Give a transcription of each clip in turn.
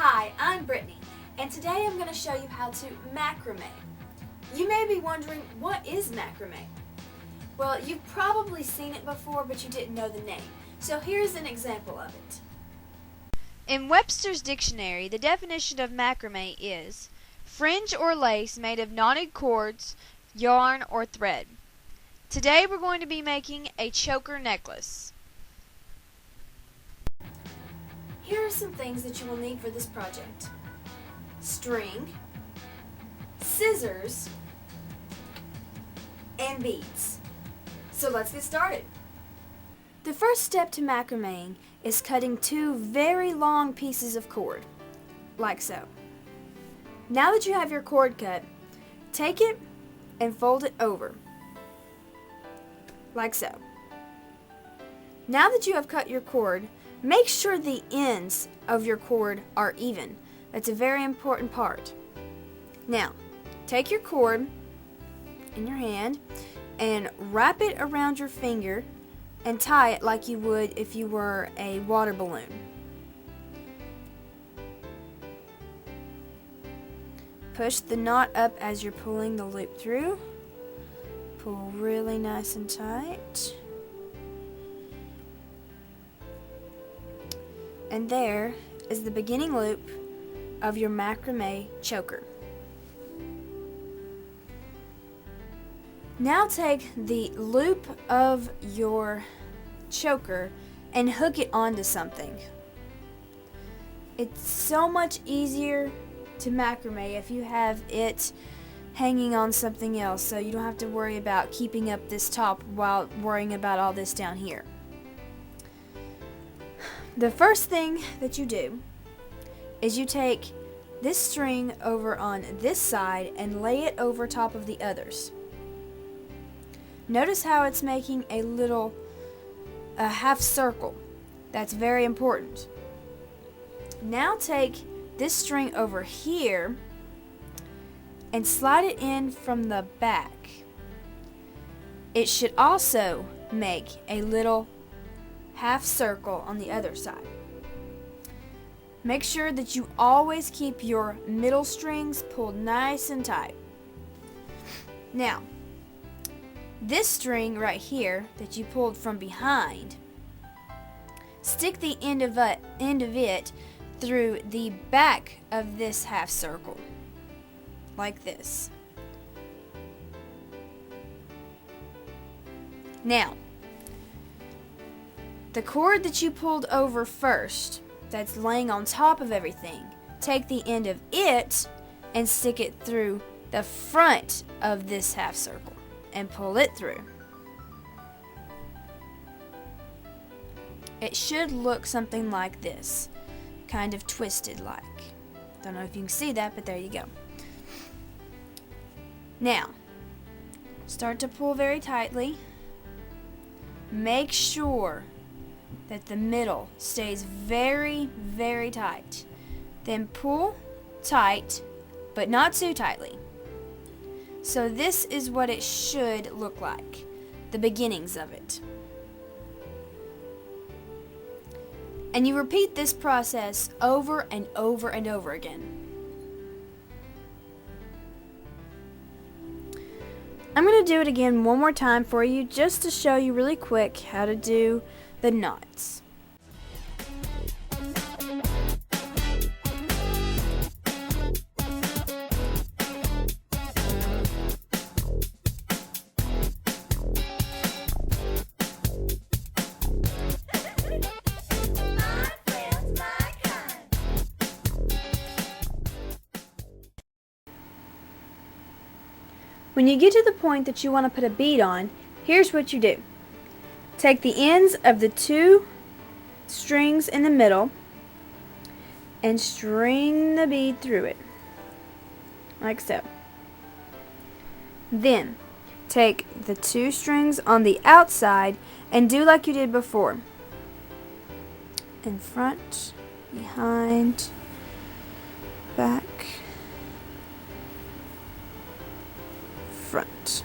Hi, I'm Brittany, and today I'm going to show you how to macrame. You may be wondering, what is macrame? Well, you've probably seen it before, but you didn't know the name. So here's an example of it. In Webster's dictionary, the definition of macrame is fringe or lace made of knotted cords, yarn, or thread. Today we're going to be making a choker necklace. Here are some things that you will need for this project. String, scissors, and beads. So let's get started. The first step to macrameing is cutting two very long pieces of cord, like so. Now that you have your cord cut, take it and fold it over, like so. Now that you have cut your cord, make sure the ends of your cord are even. That's a very important part. Now, take your cord in your hand and wrap it around your finger and tie it like you would if you were a water balloon. Push the knot up as you're pulling the loop through. Pull really nice and tight. And there is the beginning loop of your macrame choker. Now take the loop of your choker and hook it onto something. It's so much easier to macrame if you have it hanging on something else, so you don't have to worry about keeping up this top while worrying about all this down here. The first thing that you do is you take this string over on this side and lay it over top of the others. Notice how it's making a little half circle. That's very important. Now take this string over here and slide it in from the back. It should also make a little half circle on the other side. Make sure that you always keep your middle strings pulled nice and tight. Now, this string right here that you pulled from behind, stick the end of it through the back of this half circle, like this. Now, the cord that you pulled over first, that's laying on top of everything, take the end of it and stick it through the front of this half circle and pull it through. It should look something like this, kind of twisted like. Don't know if you can see that, but there you go. Now, start to pull very tightly. Make sure that the middle stays very, very tight. Then pull tight, but not too tightly. So this is what it should look like, the beginnings of it. And you repeat this process over and over and over again. I'm going to do it again one more time for you just to show you really quick how to do the knots. When you get to the point that you want to put a bead on, here's what you do. Take the ends of the two strings in the middle and string the bead through it, like so. Then, take the two strings on the outside and do like you did before. In front, behind, back, front.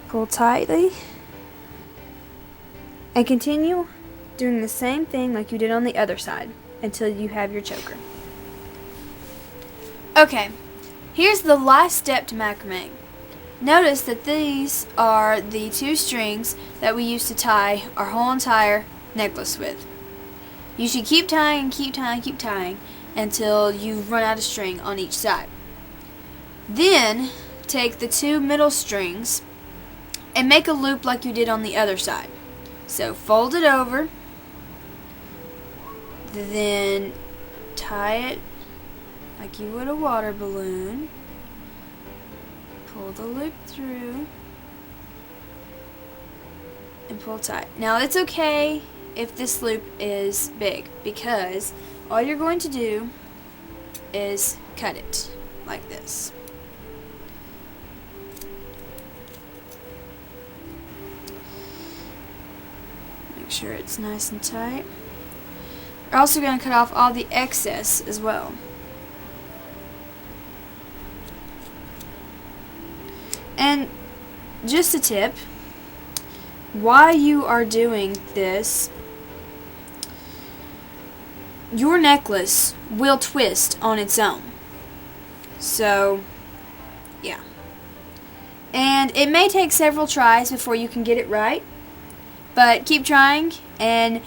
Pull tightly and continue doing the same thing like you did on the other side until you have your choker. Okay, here's the last step to macrame. Notice that these are the 2 strings that we used to tie our whole entire necklace with. You should keep tying and keep tying, keep tying until you run out of string on each side. Then take the 2 middle strings and make a loop like you did on the other side. So fold it over, then tie it like you would a water balloon. Pull the loop through and pull tight. Now it's okay if this loop is big, because all you're going to do is cut it like this. Make sure it's nice and tight. We're also going to cut off all the excess as well. And just a tip, while you are doing this, your necklace will twist on its own. So, yeah. And it may take several tries before you can get it right, but keep trying and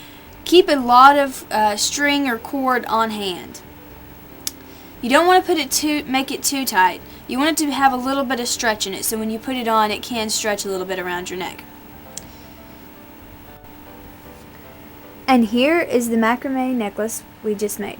keep a lot of string or cord on hand. You don't want to make it too tight. You want it to have a little bit of stretch in it, so when you put it on, it can stretch a little bit around your neck. And here is the macrame necklace we just made.